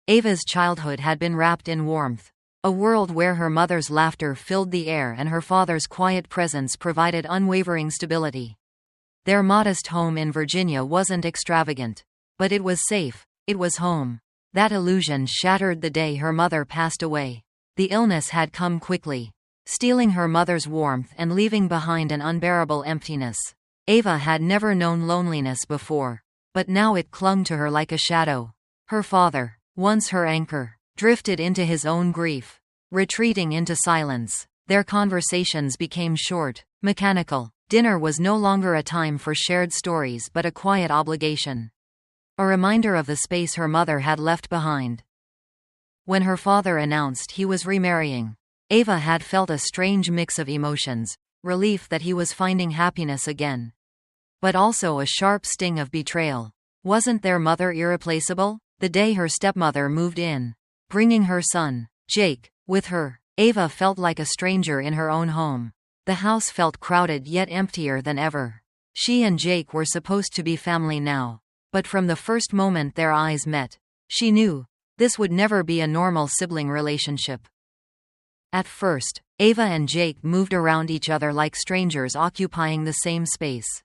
Ava's childhood had been wrapped in warmth. A world where her mother's laughter filled the air and her father's quiet presence provided unwavering stability. Their modest home in Virginia wasn't extravagant. But it was safe. It was home. That illusion shattered the day her mother passed away. The illness had come quickly, stealing her mother's warmth and leaving behind an unbearable emptiness. Ava had never known loneliness before, but now it clung to her like a shadow. Her father, once her anchor, drifted into his own grief, retreating into silence. Their conversations became short, mechanical. Dinner was no longer a time for shared stories but a quiet obligation. A reminder of the space her mother had left behind. When her father announced he was remarrying, Ava had felt a strange mix of emotions, relief that he was finding happiness again. But also a sharp sting of betrayal. Wasn't their mother irreplaceable? The day her stepmother moved in, bringing her son, Jake, with her, Ava felt like a stranger in her own home. The house felt crowded yet emptier than ever. She and Jake were supposed to be family now, but from the first moment their eyes met, she knew this would never be a normal sibling relationship. At first, Ava and Jake moved around each other like strangers occupying the same space.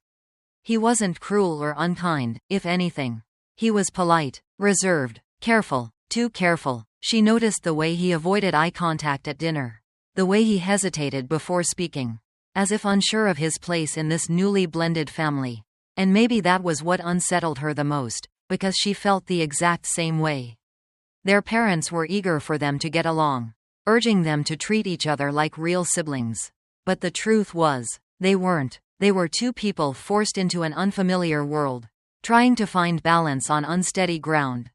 He wasn't cruel or unkind, if anything. He was polite, reserved, careful, too careful. She noticed the way he avoided eye contact at dinner, the way he hesitated before speaking, as if unsure of his place in this newly blended family. And maybe that was what unsettled her the most, because she felt the exact same way. Their parents were eager for them to get along, urging them to treat each other like real siblings. But the truth was, they weren't. They were two people forced into an unfamiliar world, trying to find balance on unsteady ground.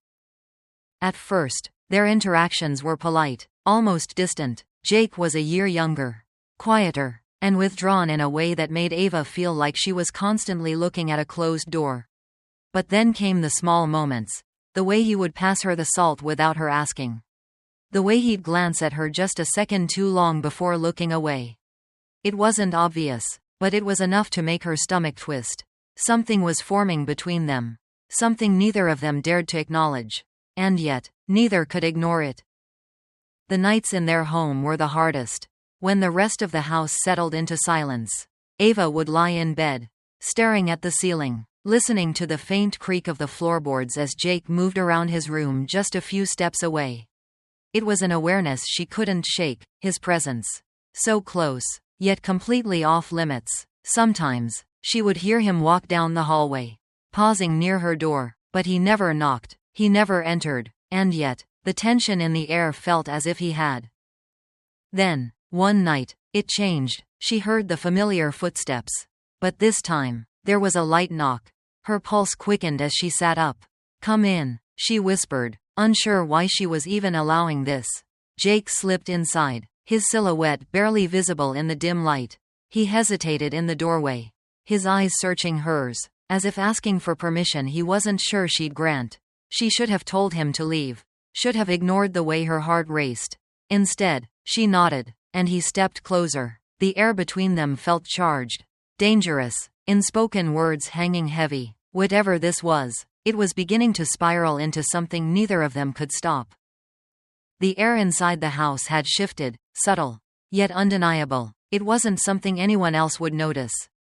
At first, their interactions were polite, almost distant. Jake was a year younger, quieter, and withdrawn in a way that made Ava feel like she was constantly looking at a closed door. But then came the small moments. The way he would pass her the salt without her asking. The way he'd glance at her just a second too long before looking away. It wasn't obvious, but it was enough to make her stomach twist. Something was forming between them. Something neither of them dared to acknowledge. And yet, neither could ignore it. The nights in their home were the hardest. When the rest of the house settled into silence, Ava would lie in bed, staring at the ceiling, listening to the faint creak of the floorboards as Jake moved around his room just a few steps away. It was an awareness she couldn't shake, his presence. So close, yet completely off limits. Sometimes, she would hear him walk down the hallway, pausing near her door, but he never knocked, he never entered, and yet, the tension in the air felt as if he had. Then, one night, it changed. She heard the familiar footsteps. But this time, there was a light knock. Her pulse quickened as she sat up. "Come in," she whispered, unsure why she was even allowing this. Jake slipped inside, his silhouette barely visible in the dim light. He hesitated in the doorway, his eyes searching hers, as if asking for permission he wasn't sure she'd grant. She should have told him to leave, should have ignored the way her heart raced. Instead, she nodded, and he stepped closer. The air between them felt charged, dangerous, unspoken words hanging heavy. Whatever this was, it was beginning to spiral into something neither of them could stop. The air inside the house had shifted, subtle, yet undeniable. It wasn't something anyone else would notice.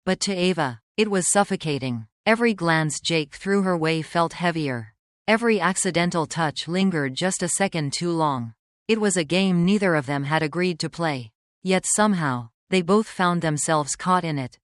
But to Ava, it was suffocating. Every glance Jake threw her way felt heavier. Every accidental touch lingered just a second too long. It was a game neither of them had agreed to play. Yet somehow, they both found themselves caught in it.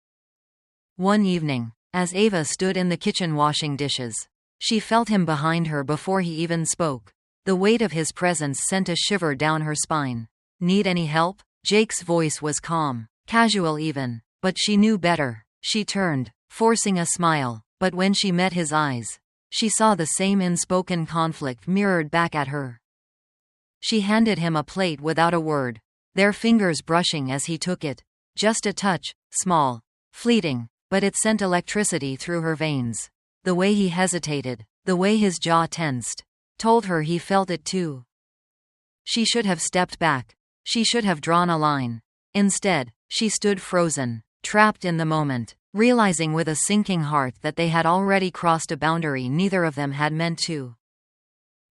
One evening, as Ava stood in the kitchen washing dishes, she felt him behind her before he even spoke. The weight of his presence sent a shiver down her spine. "Need any help?" Jake's voice was calm, casual even, but she knew better. She turned, forcing a smile, but when she met his eyes, she saw the same unspoken conflict mirrored back at her. She handed him a plate without a word, their fingers brushing as he took it. Just a touch, small, fleeting, but it sent electricity through her veins. The way he hesitated, the way his jaw tensed, told her he felt it too. She should have stepped back. She should have drawn a line. Instead, she stood frozen, trapped in the moment, realizing with a sinking heart that they had already crossed a boundary neither of them had meant to.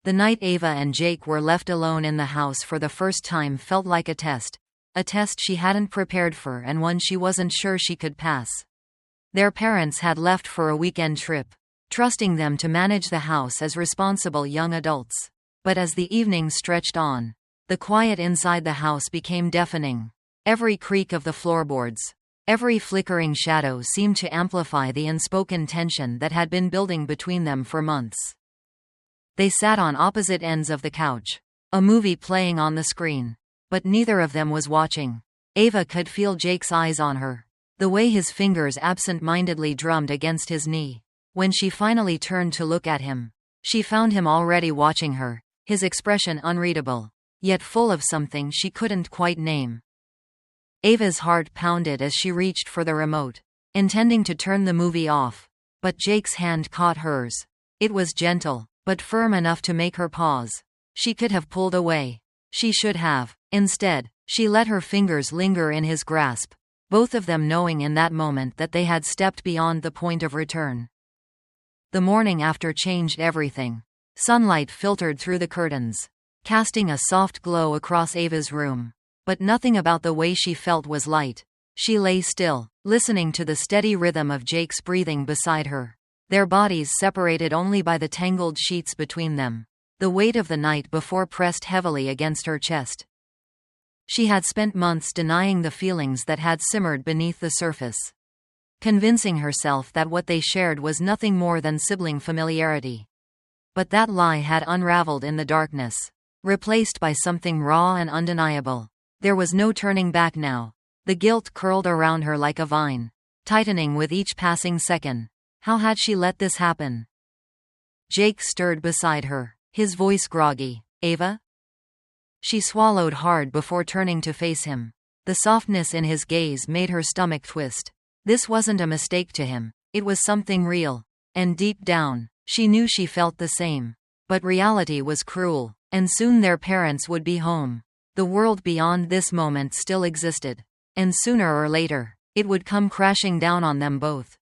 The night Ava and Jake were left alone in the house for the first time felt like a test. A test she hadn't prepared for and one she wasn't sure she could pass. Their parents had left for a weekend trip, trusting them to manage the house as responsible young adults. But as the evening stretched on, the quiet inside the house became deafening. Every creak of the floorboards, every flickering shadow seemed to amplify the unspoken tension that had been building between them for months. They sat on opposite ends of the couch, a movie playing on the screen. But neither of them was watching. Ava could feel Jake's eyes on her, the way his fingers absent-mindedly drummed against his knee. When she finally turned to look at him, she found him already watching her, his expression unreadable, yet full of something she couldn't quite name. Ava's heart pounded as she reached for the remote, intending to turn the movie off. But Jake's hand caught hers. It was gentle, but firm enough to make her pause. She could have pulled away. She should have. Instead, she let her fingers linger in his grasp, both of them knowing in that moment that they had stepped beyond the point of return. The morning after changed everything. Sunlight filtered through the curtains, casting a soft glow across Ava's room. But nothing about the way she felt was light. She lay still, listening to the steady rhythm of Jake's breathing beside her, their bodies separated only by the tangled sheets between them. The weight of the night before pressed heavily against her chest. She had spent months denying the feelings that had simmered beneath the surface, convincing herself that what they shared was nothing more than sibling familiarity. But that lie had unraveled in the darkness, replaced by something raw and undeniable. There was no turning back now. The guilt curled around her like a vine, tightening with each passing second. How had she let this happen? Jake stirred beside her, his voice groggy. "Ava?" She swallowed hard before turning to face him. The softness in his gaze made her stomach twist. This wasn't a mistake to him. It was something real. And deep down, she knew she felt the same. But reality was cruel, and soon their parents would be home. The world beyond this moment still existed. And sooner or later, it would come crashing down on them both.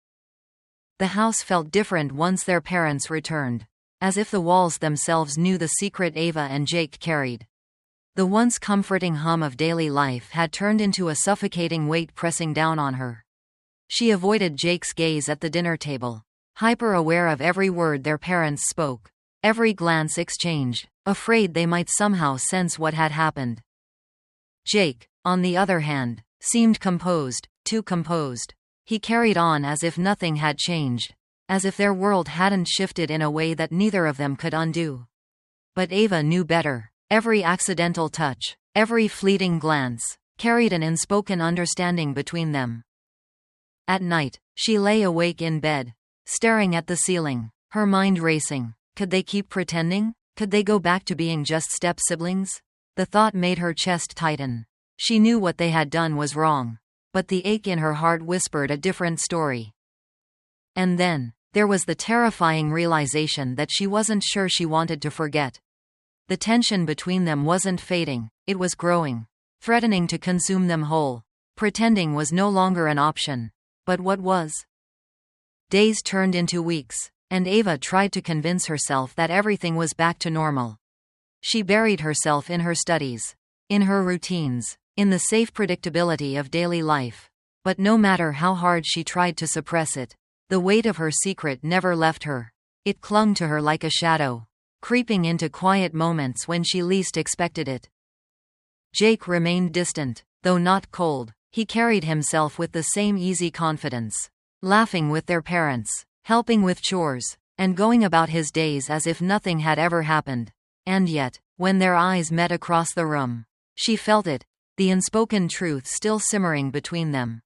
The house felt different once their parents returned, as if the walls themselves knew the secret Ava and Jake carried. The once comforting hum of daily life had turned into a suffocating weight pressing down on her. She avoided Jake's gaze at the dinner table, hyper-aware of every word their parents spoke, every glance exchanged, afraid they might somehow sense what had happened. Jake, on the other hand, seemed composed, too composed. He carried on as if nothing had changed, as if their world hadn't shifted in a way that neither of them could undo. But Ava knew better. Every accidental touch, every fleeting glance, carried an unspoken understanding between them. At night, she lay awake in bed, staring at the ceiling, her mind racing. Could they keep pretending? Could they go back to being just step-siblings? The thought made her chest tighten. She knew what they had done was wrong, but the ache in her heart whispered a different story. And then, there was the terrifying realization that she wasn't sure she wanted to forget. The tension between them wasn't fading, it was growing, threatening to consume them whole. Pretending was no longer an option. But what was? Days turned into weeks, and Ava tried to convince herself that everything was back to normal. She buried herself in her studies, in her routines, in the safe predictability of daily life. But no matter how hard she tried to suppress it, the weight of her secret never left her. It clung to her like a shadow, creeping into quiet moments when she least expected it. Jake remained distant, though not cold. He carried himself with the same easy confidence, laughing with their parents, helping with chores, and going about his days as if nothing had ever happened. And yet, when their eyes met across the room, she felt it, the unspoken truth still simmering between them.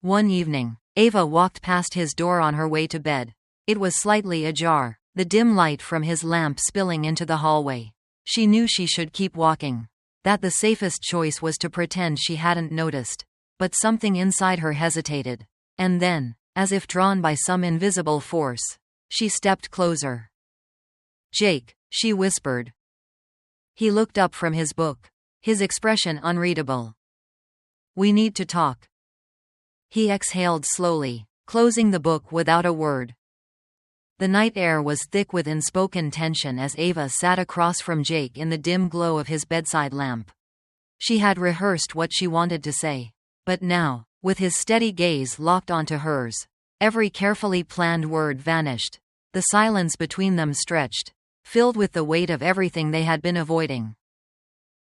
One evening, Ava walked past his door on her way to bed. It was slightly ajar, the dim light from his lamp spilling into the hallway. She knew she should keep walking, that the safest choice was to pretend she hadn't noticed. But something inside her hesitated. And then, as if drawn by some invisible force, she stepped closer. "Jake," she whispered. He looked up from his book, his expression unreadable. "We need to talk." He exhaled slowly, closing the book without a word. The night air was thick with unspoken tension as Ava sat across from Jake in the dim glow of his bedside lamp. She had rehearsed what she wanted to say. But now, with his steady gaze locked onto hers, every carefully planned word vanished. The silence between them stretched, filled with the weight of everything they had been avoiding.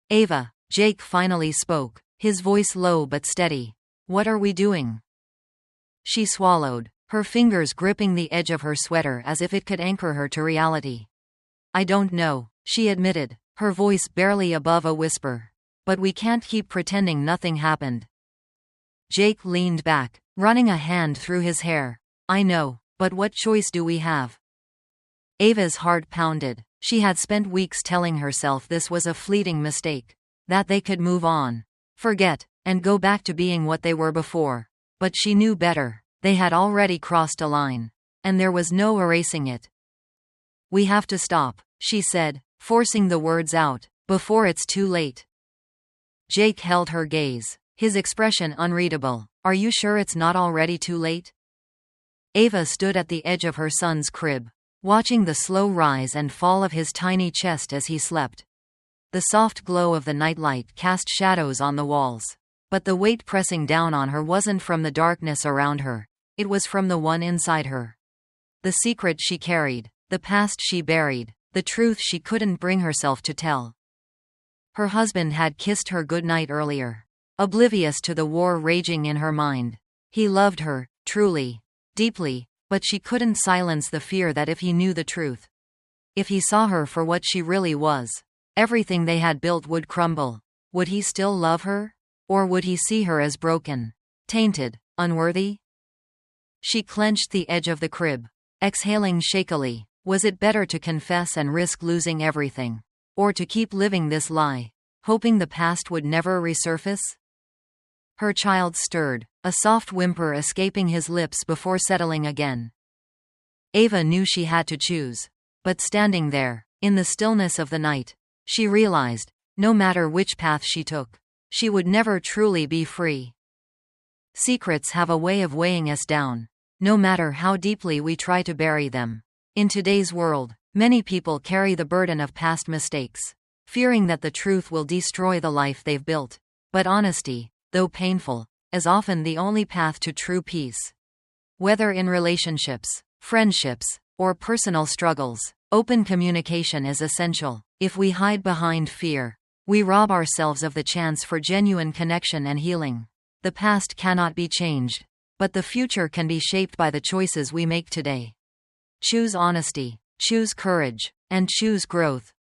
"Ava," Jake finally spoke, his voice low but steady. "What are we doing?" She swallowed, her fingers gripping the edge of her sweater as if it could anchor her to reality. "I don't know," she admitted, her voice barely above a whisper. "But we can't keep pretending nothing happened." Jake leaned back, running a hand through his hair. "I know, but what choice do we have?" Ava's heart pounded. She had spent weeks telling herself this was a fleeting mistake, that they could move on, forget, and go back to being what they were before. But she knew better. They had already crossed a line, and there was no erasing it. "We have to stop," she said, forcing the words out, "before it's too late." Jake held her gaze, his expression unreadable. "Are you sure it's not already too late?" Ava stood at the edge of her son's crib, watching the slow rise and fall of his tiny chest as he slept. The soft glow of the nightlight cast shadows on the walls. But the weight pressing down on her wasn't from the darkness around her, it was from the one inside her. The secret she carried, the past she buried, the truth she couldn't bring herself to tell. Her husband had kissed her goodnight earlier, oblivious to the war raging in her mind. He loved her, truly, deeply, but she couldn't silence the fear that if he knew the truth, if he saw her for what she really was, everything they had built would crumble. Would he still love her? Or would he see her as broken, tainted, unworthy? She clenched the edge of the crib, exhaling shakily. Was it better to confess and risk losing everything? Or to keep living this lie, hoping the past would never resurface? Her child stirred, a soft whimper escaping his lips before settling again. Ava knew she had to choose. But standing there, in the stillness of the night, she realized, no matter which path she took, she would never truly be free. Secrets have a way of weighing us down, no matter how deeply we try to bury them. In today's world, many people carry the burden of past mistakes, fearing that the truth will destroy the life they've built. But honesty, though painful, is often the only path to true peace. Whether in relationships, friendships, or personal struggles, open communication is essential. If we hide behind fear, we rob ourselves of the chance for genuine connection and healing. The past cannot be changed, but the future can be shaped by the choices we make today. Choose honesty, choose courage, and choose growth.